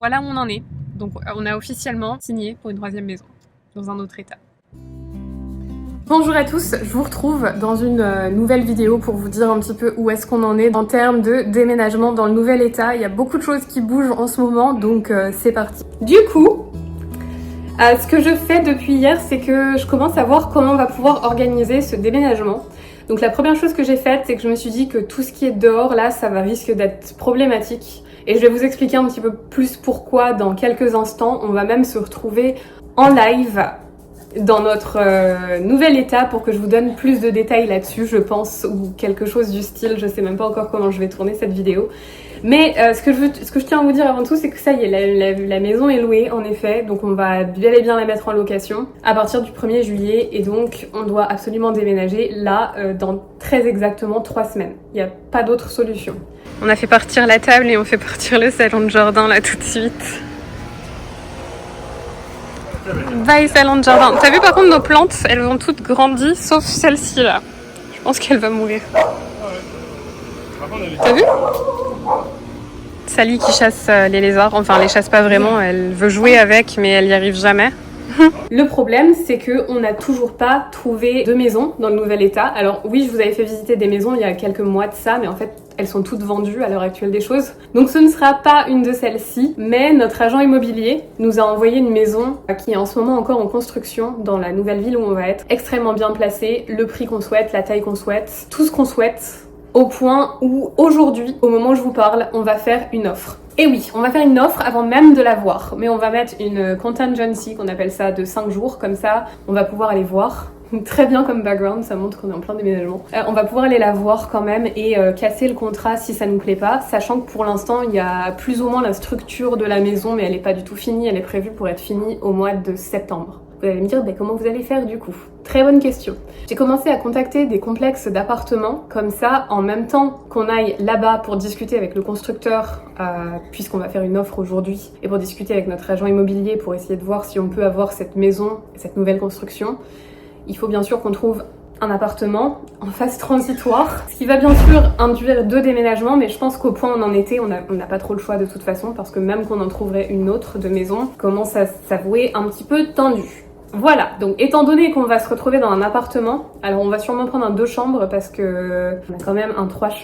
Voilà où on en est. Donc on a officiellement signé pour une troisième maison, dans un autre état. Bonjour à tous, je vous retrouve dans une nouvelle vidéo pour vous dire un petit peu où est-ce qu'on en est en termes de déménagement dans le nouvel état. Il y a beaucoup de choses qui bougent en ce moment, donc c'est parti. Du coup, ce que je fais depuis hier, c'est que je commence à voir comment on va pouvoir organiser ce déménagement. Donc la première chose que j'ai faite, c'est que je me suis dit que tout ce qui est dehors, là, ça va risque d'être problématique. Et je vais vous expliquer un petit peu plus pourquoi dans quelques instants. On va même se retrouver en live dans notre nouvel état pour que je vous donne plus de détails là-dessus, je pense, ou quelque chose du style. Je sais même pas encore comment je vais tourner cette vidéo. Mais ce que je tiens à vous dire avant tout, c'est que ça y est, la maison est louée, en effet. Donc on va bel et bien la mettre en location à partir du 1er juillet. Et donc on doit absolument déménager là dans très exactement 3 semaines. Il n'y a pas d'autre solution. On a fait partir la table et on fait partir le salon de jardin là tout de suite. Bye salon de jardin. T'as vu par contre nos plantes, elles ont toutes grandi sauf celle-ci là. Je pense qu'elle va mourir. T'as vu ? Sally qui chasse les lézards, enfin elle les chasse pas vraiment, elle veut jouer avec mais elle y arrive jamais. Le problème, c'est qu'on n'a toujours pas trouvé de maison dans le nouvel état. Alors oui, je vous avais fait visiter des maisons il y a quelques mois de ça, mais en fait, elles sont toutes vendues à l'heure actuelle des choses. Donc ce ne sera pas une de celles-ci, mais notre agent immobilier nous a envoyé une maison qui est en ce moment encore en construction dans la nouvelle ville où on va être, extrêmement bien placée, le prix qu'on souhaite, la taille qu'on souhaite, tout ce qu'on souhaite, au point où aujourd'hui, au moment où je vous parle, on va faire une offre. Et oui, on va faire une offre avant même de la voir, mais on va mettre une contingency, qu'on appelle ça, de 5 jours, comme ça on va pouvoir aller voir. Très bien comme background, ça montre qu'on est en plein déménagement. On va pouvoir aller la voir quand même et casser le contrat si ça nous plaît pas, sachant que pour l'instant il y a plus ou moins la structure de la maison, mais elle est pas du tout finie, elle est prévue pour être finie au mois de septembre. Vous allez me dire, comment vous allez faire du coup? Très bonne question. J'ai commencé à contacter des complexes d'appartements, comme ça, en même temps qu'on aille là-bas pour discuter avec le constructeur, puisqu'on va faire une offre aujourd'hui, et pour discuter avec notre agent immobilier pour essayer de voir si on peut avoir cette maison, cette nouvelle construction. Il faut bien sûr qu'on trouve un appartement en phase transitoire, ce qui va bien sûr induire 2 déménagements, mais je pense qu'au point où on en était, on n'a pas trop le choix de toute façon, parce que même qu'on en trouverait une autre de maison, commence à s'avouer un petit peu tendu. Voilà, donc étant donné qu'on va se retrouver dans un appartement, alors on va sûrement prendre un 2 chambres parce que on a quand même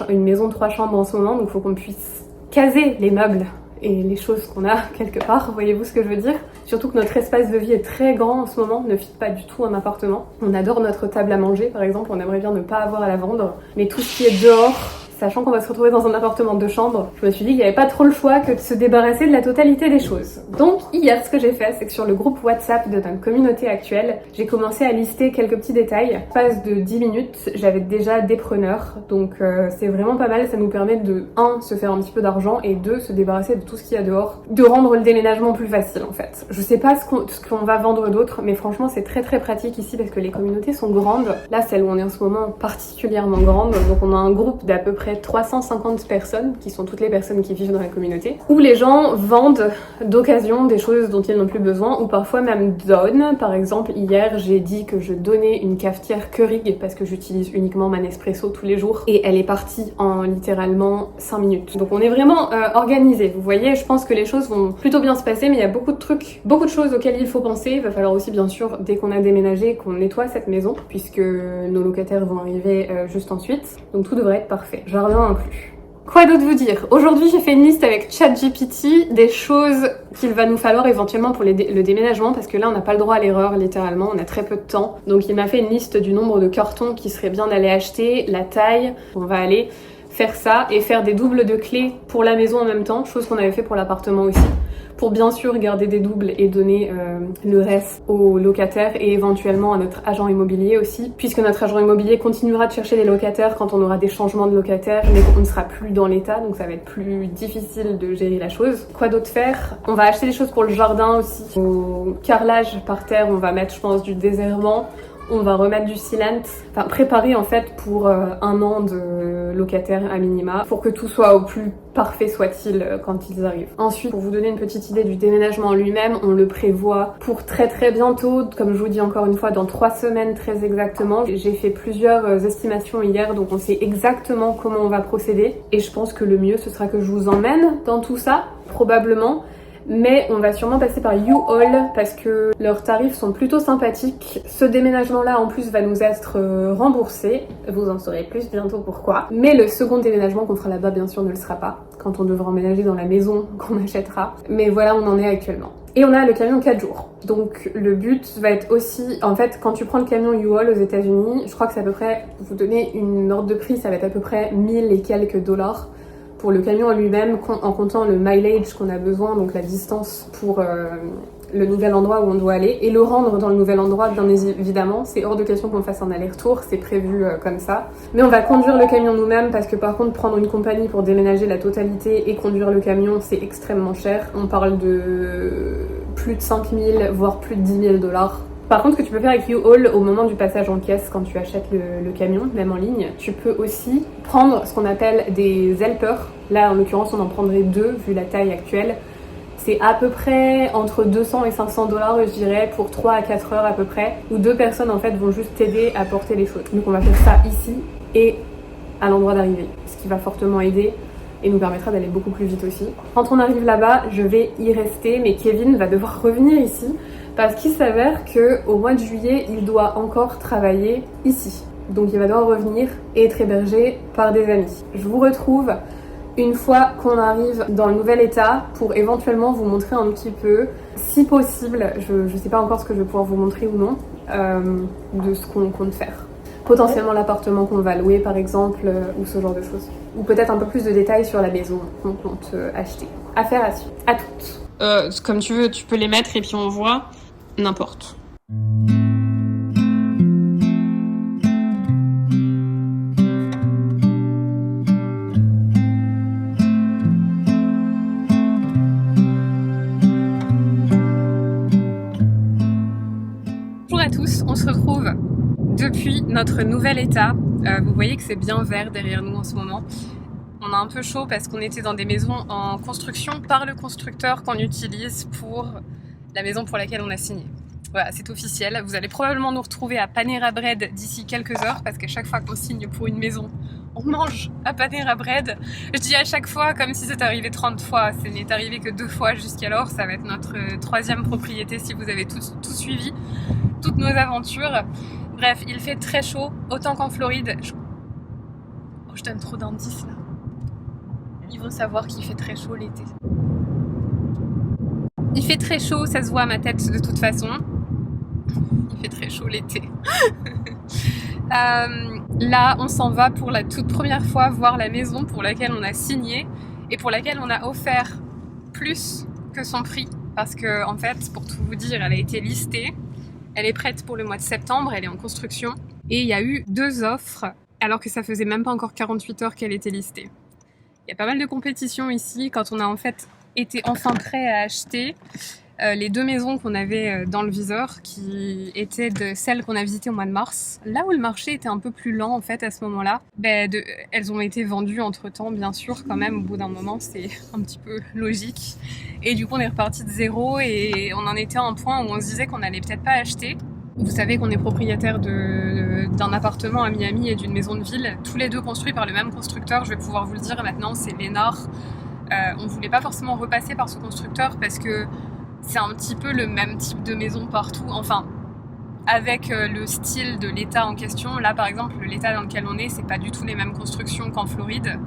une maison 3 chambres en ce moment, donc il faut qu'on puisse caser les meubles et les choses qu'on a quelque part, voyez-vous ce que je veux dire? Surtout que notre espace de vie est très grand en ce moment, ne fit pas du tout un appartement. On adore notre table à manger par exemple, on aimerait bien ne pas avoir à la vendre, mais tout ce qui est dehors, sachant qu'on va se retrouver dans un appartement de 2 chambres, je me suis dit qu'il n'y avait pas trop le choix que de se débarrasser de la totalité des choses. Donc hier, ce que j'ai fait, c'est que sur le groupe WhatsApp de notre communauté actuelle, j'ai commencé à lister quelques petits détails. En phase de 10 minutes, j'avais déjà des preneurs, donc c'est vraiment pas mal, ça nous permet de 1, se faire un petit peu d'argent, et 2, se débarrasser de tout ce qu'il y a dehors, de rendre le déménagement plus facile en fait. Je sais pas ce qu'on va vendre d'autre, mais franchement c'est très très pratique ici parce que les communautés sont grandes. Là, celle où on est en ce moment, particulièrement grande, donc on a un groupe d'à peu près 350 personnes, qui sont toutes les personnes qui vivent dans la communauté, où les gens vendent d'occasion des choses dont ils n'ont plus besoin, ou parfois même donnent. Par exemple, hier, j'ai dit que je donnais une cafetière Keurig, parce que j'utilise uniquement ma Nespresso tous les jours, et elle est partie en littéralement 5 minutes. Donc on est vraiment organisé. Vous voyez, je pense que les choses vont plutôt bien se passer, mais il y a beaucoup de trucs, beaucoup de choses auxquelles il faut penser. Il va falloir aussi, bien sûr, dès qu'on a déménagé, qu'on nettoie cette maison, puisque nos locataires vont arriver juste ensuite. Donc tout devrait être parfait. Jardin inclus. Quoi d'autre vous dire? Aujourd'hui, j'ai fait une liste avec ChatGPT des choses qu'il va nous falloir éventuellement pour le déménagement, parce que là, on n'a pas le droit à l'erreur, littéralement, on a très peu de temps. Donc il m'a fait une liste du nombre de cartons qui serait bien d'aller acheter, la taille, on va aller faire ça et faire des doubles de clés pour la maison en même temps, chose qu'on avait fait pour l'appartement aussi, pour bien sûr garder des doubles et donner le reste aux locataires et éventuellement à notre agent immobilier aussi, puisque notre agent immobilier continuera de chercher des locataires quand on aura des changements de locataires, mais qu'on ne sera plus dans l'état, donc ça va être plus difficile de gérer la chose. Quoi d'autre faire? On va acheter des choses pour le jardin aussi. Au carrelage par terre, on va mettre, je pense, du désherbant. On va remettre du sealant, enfin préparer en fait pour 1 an de locataires à minima, pour que tout soit au plus parfait soit-il quand ils arrivent. Ensuite, pour vous donner une petite idée du déménagement en lui-même, on le prévoit pour très très bientôt, comme je vous dis encore une fois, dans 3 semaines très exactement. J'ai fait plusieurs estimations hier, donc on sait exactement comment on va procéder, et je pense que le mieux ce sera que je vous emmène dans tout ça, probablement. Mais on va sûrement passer par U-Haul parce que leurs tarifs sont plutôt sympathiques. Ce déménagement-là en plus va nous être remboursé. Vous en saurez plus bientôt pourquoi. Mais le second déménagement qu'on fera là-bas bien sûr ne le sera pas, quand on devra emménager dans la maison qu'on achètera. Mais voilà où on en est actuellement. Et on a le camion 4 jours. Donc le but va être aussi, en fait, quand tu prends le camion U-Haul aux États-Unis, je crois que c'est à peu près, pour vous donner une ordre de prix, ça va être à peu près 1000 et quelques dollars pour le camion en lui-même, en comptant le mileage qu'on a besoin, donc la distance pour le nouvel endroit où on doit aller, et le rendre dans le nouvel endroit, bien évidemment. C'est hors de question qu'on fasse un aller-retour, c'est prévu comme ça. Mais on va conduire le camion nous-mêmes, parce que par contre, prendre une compagnie pour déménager la totalité et conduire le camion, c'est extrêmement cher. On parle de plus de 5000, voire plus de 10 000 dollars. Par contre, ce que tu peux faire avec U-Haul au moment du passage en caisse, quand tu achètes le camion, même en ligne, tu peux aussi prendre ce qu'on appelle des helpers. Là, en l'occurrence, on en prendrait 2, vu la taille actuelle. C'est à peu près entre 200 et 500 dollars, je dirais, pour 3 à 4 heures à peu près, où 2 personnes en fait vont juste t'aider à porter les choses. Donc on va faire ça ici et à l'endroit d'arrivée, ce qui va fortement aider et nous permettra d'aller beaucoup plus vite aussi. Quand on arrive là-bas, je vais y rester, mais Kevin va devoir revenir ici parce qu'il s'avère qu'au mois de juillet, il doit encore travailler ici. Donc il va devoir revenir et être hébergé par des amis. Je vous retrouve une fois qu'on arrive dans le nouvel état pour éventuellement vous montrer un petit peu, si possible, je ne sais pas encore ce que je vais pouvoir vous montrer ou non, de ce qu'on compte faire. Potentiellement l'appartement qu'on va louer par exemple, ou ce genre de choses. Ou peut-être un peu plus de détails sur la maison qu'on compte acheter. Affaire à suivre. À toutes. Comme tu veux, tu peux les mettre et puis on voit n'importe. Bonjour à tous, on se retrouve depuis notre nouvel état. Vous voyez que c'est bien vert derrière nous en ce moment. On a un peu chaud parce qu'on était dans des maisons en construction par le constructeur qu'on utilise pour la maison pour laquelle on a signé. Voilà, c'est officiel. Vous allez probablement nous retrouver à Panera Bread d'ici quelques heures parce qu'à chaque fois qu'on signe pour une maison, on mange à Panera Bread. Je dis à chaque fois comme si c'était arrivé 30 fois. Ce n'est arrivé que 2 fois jusqu'alors. Ça va être notre 3e propriété si vous avez tout suivi, toutes nos aventures. Bref, il fait très chaud, autant qu'en Floride. Je donne trop d'indices là. Il faut savoir qu'il fait très chaud l'été. Il fait très chaud, ça se voit à ma tête de toute façon. Il fait très chaud l'été. Là, on s'en va pour la toute première fois voir la maison pour laquelle on a signé et pour laquelle on a offert plus que son prix. Parce que, en fait, pour tout vous dire, elle a été listée. Elle est prête pour le mois de septembre, elle est en construction. Et il y a eu 2 offres, alors que ça faisait même pas encore 48 heures qu'elle était listée. Il y a pas mal de compétitions ici. Quand on a en fait été enfin prêt à acheter les 2 maisons qu'on avait dans le viseur, qui étaient de celles qu'on a visitées au mois de mars, là où le marché était un peu plus lent en fait à ce moment-là, elles ont été vendues entre-temps, bien sûr, quand même, au bout d'un moment, c'est un petit peu logique. Et du coup, on est reparti de zéro et on en était à un point où on se disait qu'on allait peut-être pas acheter. Vous savez qu'on est propriétaire d'un appartement à Miami et d'une maison de ville, tous les 2 construits par le même constructeur, je vais pouvoir vous le dire maintenant, c'est Lennar. On voulait pas forcément repasser par ce constructeur parce que c'est un petit peu le même type de maison partout, enfin avec le style de l'état en question. Là par exemple, l'état dans lequel on est, c'est pas du tout les mêmes constructions qu'en Floride.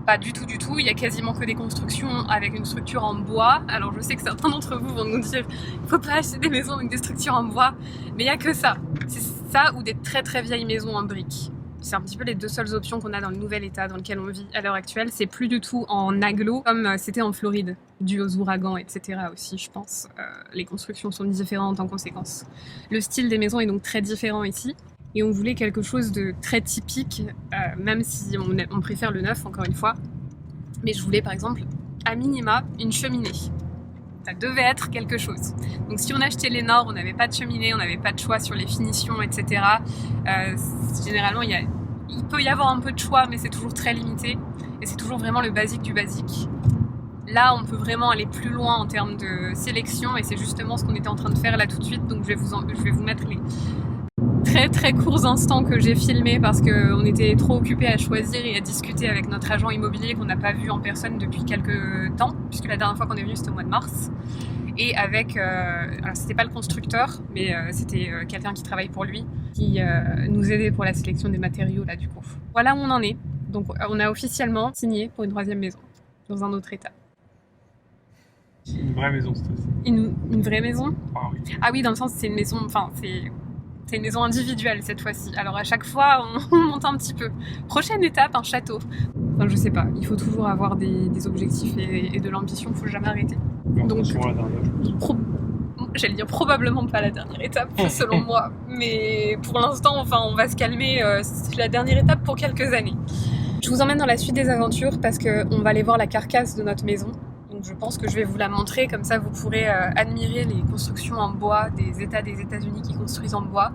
Pas du tout, il y a quasiment que des constructions avec une structure en bois. Alors je sais que certains d'entre vous vont nous dire il faut pas acheter des maisons avec des structures en bois, mais il y a que ça. C'est ça ou des très très vieilles maisons en briques. C'est un petit peu les 2 seules options qu'on a dans le nouvel état dans lequel on vit à l'heure actuelle. C'est plus du tout en agglo comme c'était en Floride, dû aux ouragans, etc. aussi, je pense. Les constructions sont différentes en conséquence. Le style des maisons est donc très différent ici. Et on voulait quelque chose de très typique, même si on préfère le neuf, encore une fois. Mais je voulais par exemple, à minima, une cheminée. Ça devait être quelque chose. Donc si on achetait Lennar, on n'avait pas de cheminée, on n'avait pas de choix sur les finitions, etc. Généralement, il peut y avoir un peu de choix, mais c'est toujours très limité. Et c'est toujours vraiment le basique du basique. Là, on peut vraiment aller plus loin en termes de sélection, et c'est justement ce qu'on était en train de faire là tout de suite. Donc je vais vous mettre très courts instants que j'ai filmés parce qu'on était trop occupés à choisir et à discuter avec notre agent immobilier qu'on n'a pas vu en personne depuis quelques temps, puisque la dernière fois qu'on est venu c'était au mois de mars. Et avec, alors c'était pas le constructeur, mais c'était quelqu'un qui travaille pour lui, qui nous aidait pour la sélection des matériaux là du coup. Voilà où on en est. Donc on a officiellement signé pour une 3e maison, dans un autre état. Une vraie maison, c'est aussi. Une vraie maison? Ah oui. Ah oui, dans le sens c'est une maison, enfin c'est une maison individuelle cette fois-ci. Alors à chaque fois on monte un petit peu. Prochaine étape, un château. Enfin je sais pas, il faut toujours avoir des objectifs et de l'ambition, il faut jamais arrêter. Donc sur la dernière chose. J'allais dire probablement pas la dernière étape selon moi, mais pour l'instant enfin on va se calmer, c'est la dernière étape pour quelques années. Je vous emmène dans la suite des aventures parce qu'on va aller voir la carcasse de notre maison. Donc je pense que je vais vous la montrer, comme ça vous pourrez admirer les constructions en bois des États des États-Unis qui construisent en bois.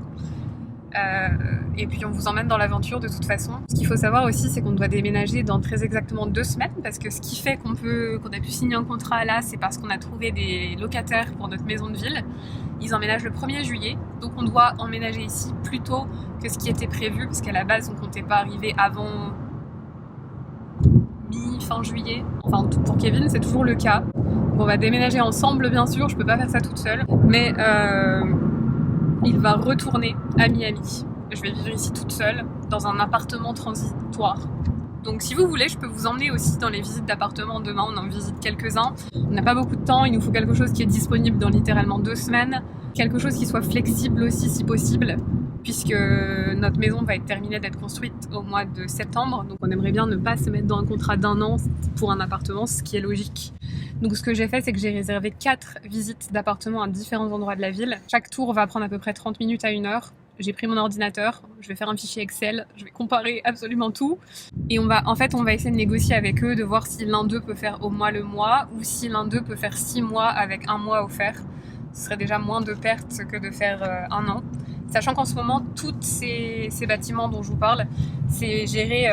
Et puis on vous emmène dans l'aventure de toute façon. Ce qu'il faut savoir aussi, c'est qu'on doit déménager dans très exactement 2 semaines, parce que ce qui fait qu'on a pu signer un contrat là, c'est parce qu'on a trouvé des locataires pour notre maison de ville. Ils emménagent le 1er juillet, donc on doit emménager ici plus tôt que ce qui était prévu, parce qu'à la base on comptait pas arriver avant mi-fin juillet. Enfin pour Kevin c'est toujours le cas. Donc on va déménager ensemble bien sûr, je peux pas faire ça toute seule, mais il va retourner à Miami. Je vais vivre ici toute seule, dans un appartement transitoire. Donc si vous voulez, je peux vous emmener aussi dans les visites d'appartements. Demain, on en visite quelques-uns. On n'a pas beaucoup de temps, il nous faut quelque chose qui est disponible dans littéralement 2 semaines. Quelque chose qui soit flexible aussi si possible, puisque notre maison va être terminée d'être construite au mois de septembre. Donc on aimerait bien ne pas se mettre dans un contrat d'1 an pour un appartement, ce qui est logique. Donc ce que j'ai fait, c'est que j'ai réservé 4 visites d'appartements à différents endroits de la ville. Chaque tour va prendre à peu près 30 minutes à 1 heure. J'ai pris mon ordinateur, je vais faire un fichier Excel, je vais comparer absolument tout. Et on va essayer de négocier avec eux, de voir si l'un d'eux peut faire au moins le mois, ou si l'un d'eux peut faire 6 mois avec 1 mois offert. Ce serait déjà moins de pertes que de faire 1 an. Sachant qu'en ce moment, tous ces bâtiments dont je vous parle, c'est géré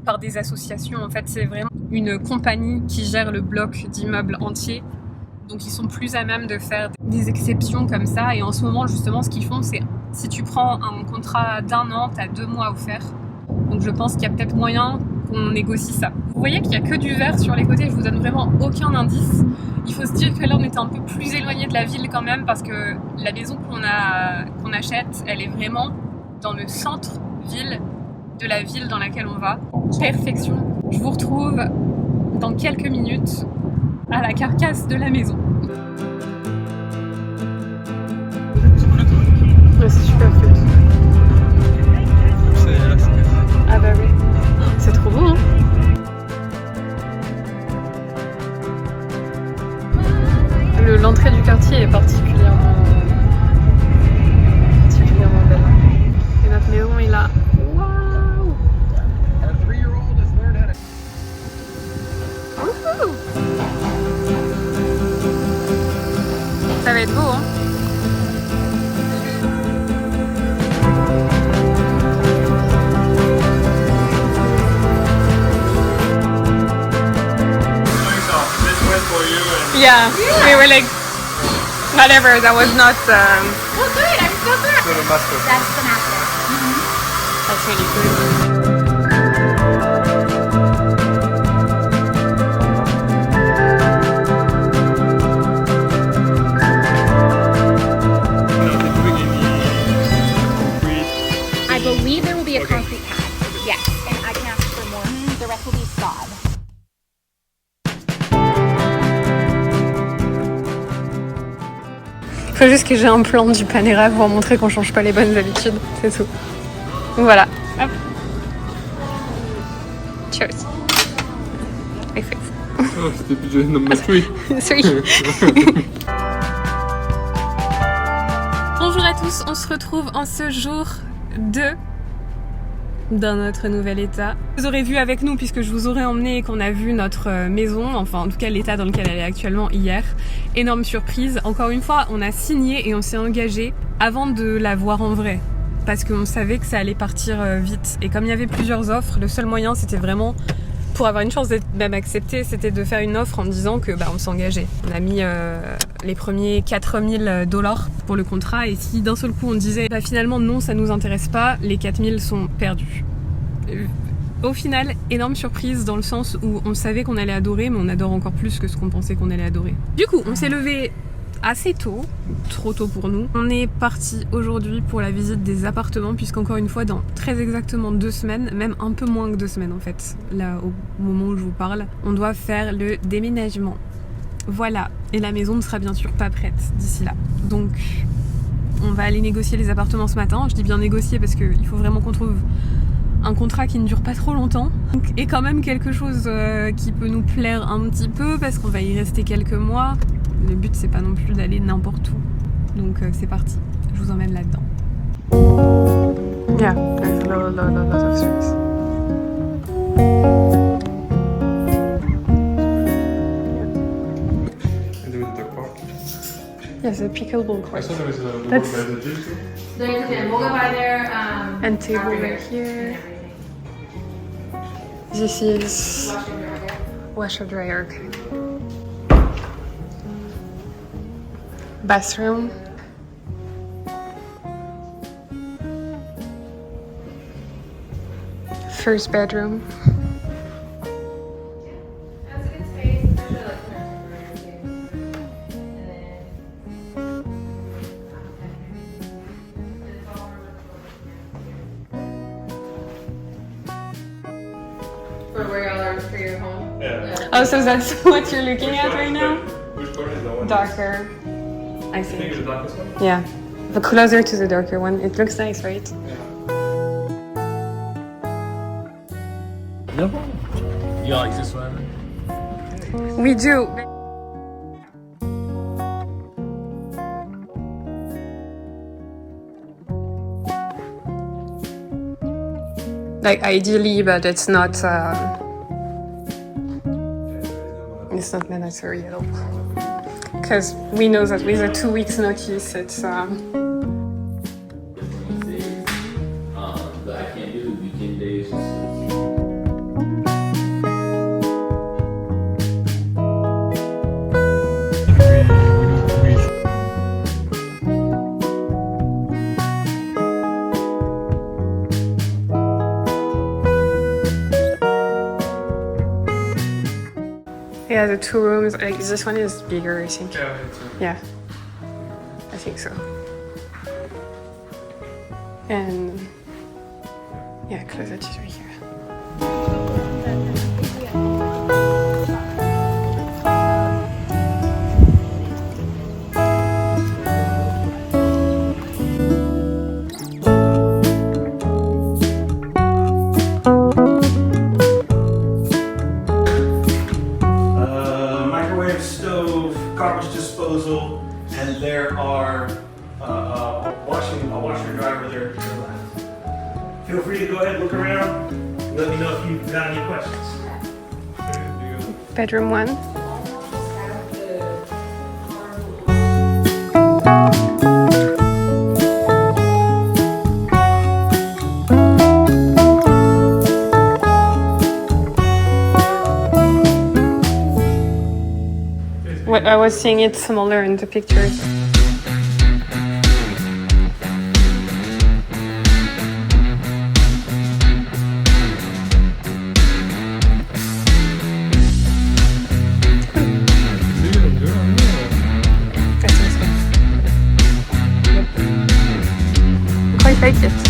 par des associations. En fait, c'est vraiment une compagnie qui gère le bloc d'immeubles entier. Donc ils sont plus à même de faire des exceptions comme ça. Et en ce moment, justement, ce qu'ils font, c'est si tu prends un contrat d'1 an, tu as 2 mois offerts. Donc je pense qu'il y a peut-être moyen qu'on négocie ça. Vous voyez qu'il n'y a que du vert sur les côtés, je vous donne vraiment aucun indice. Il faut se dire que là, on était un peu plus éloigné de la ville quand même, parce que la maison qu'on achète, elle est vraiment dans le centre-ville de la ville dans laquelle on va. Perfection. Je vous retrouve dans quelques minutes à la carcasse de la maison. Ouais, c'est super cute. Ah bah oui, c'est trop beau hein. L'entrée du quartier est particulièrement belle. Et notre maison est là. Waouh! Ça va être beau hein. Yeah, we were like, whatever, that was not... Well, good, I'm so glad. C'est le master. That's the master. That's really good. I believe there will be a concrete pad. Yes, and I can ask for more. The rest will be sod. Il faut juste que j'ai un plan du Panera pour montrer qu'on change pas les bonnes habitudes, c'est tout. Voilà. Hop. Cheers. Perfect. Oh, c'était budget number 3. Bonjour à tous, on se retrouve en ce jour 2 dans notre nouvel état. Vous aurez vu avec nous, puisque je vous aurais emmené et qu'on a vu notre maison, enfin en tout cas l'état dans lequel elle est actuellement hier. Énorme surprise, encore une fois on a signé et on s'est engagé avant de la voir en vrai, parce qu'on savait que ça allait partir vite. Et comme il y avait plusieurs offres, le seul moyen c'était vraiment pour avoir une chance d'être même accepté, c'était de faire une offre en disant que on s'engageait. On a mis les premiers $4000 pour le contrat, et si d'un seul coup on disait finalement non, ça nous intéresse pas, les 4000 sont perdus. Au final, énorme surprise dans le sens où on savait qu'on allait adorer, mais on adore encore plus que ce qu'on pensait qu'on allait adorer. Du coup, on s'est levé assez tôt, trop tôt pour nous. On est parti aujourd'hui pour la visite des appartements, puisqu'encore une fois, dans très exactement 2 semaines, même un peu moins que 2 semaines en fait, là au moment où je vous parle, on doit faire le déménagement. Voilà, et la maison ne sera bien sûr pas prête d'ici là. Donc, on va aller négocier les appartements ce matin. Je dis bien négocier parce qu'il faut vraiment qu'on trouve un contrat qui ne dure pas trop longtemps et quand même quelque chose qui peut nous plaire un petit peu parce qu'on va y rester quelques mois. Le but c'est pas non plus d'aller n'importe où. Donc c'est parti, je vous emmène là-dedans. Yeah, there's a lot of streets. And there was a dog park. Yes, a pickleball court. I saw there was a woman That's- by the gym too. We'll go by there. And table right here. This is washer dryer. Bathroom. First bedroom. That's a good space, especially like for where y'all are for your home. Yeah. Oh, so that's what you're looking at right now? Which part is that one? Darker, I I think it's think. the darkest one. Yeah, but closer to the darker one. It looks nice, right? Yeah. You like this one? We do. Like ideally, but it's not. It's not mandatory at all. Because we know that with a 2 weeks notice, it's. But I can't do weekend days. Yeah, the 2 rooms. Like this one is bigger, I think. Yeah, it's Yeah, I think so. And yeah, closet is right here. Microwave, stove, garbage disposal, and there are a washer and dryer there to the left. Feel free to go ahead and look around. Let me know if you've got any questions. Bedroom 1. What I was seeing it smaller in the pictures. I think so. Quite like it.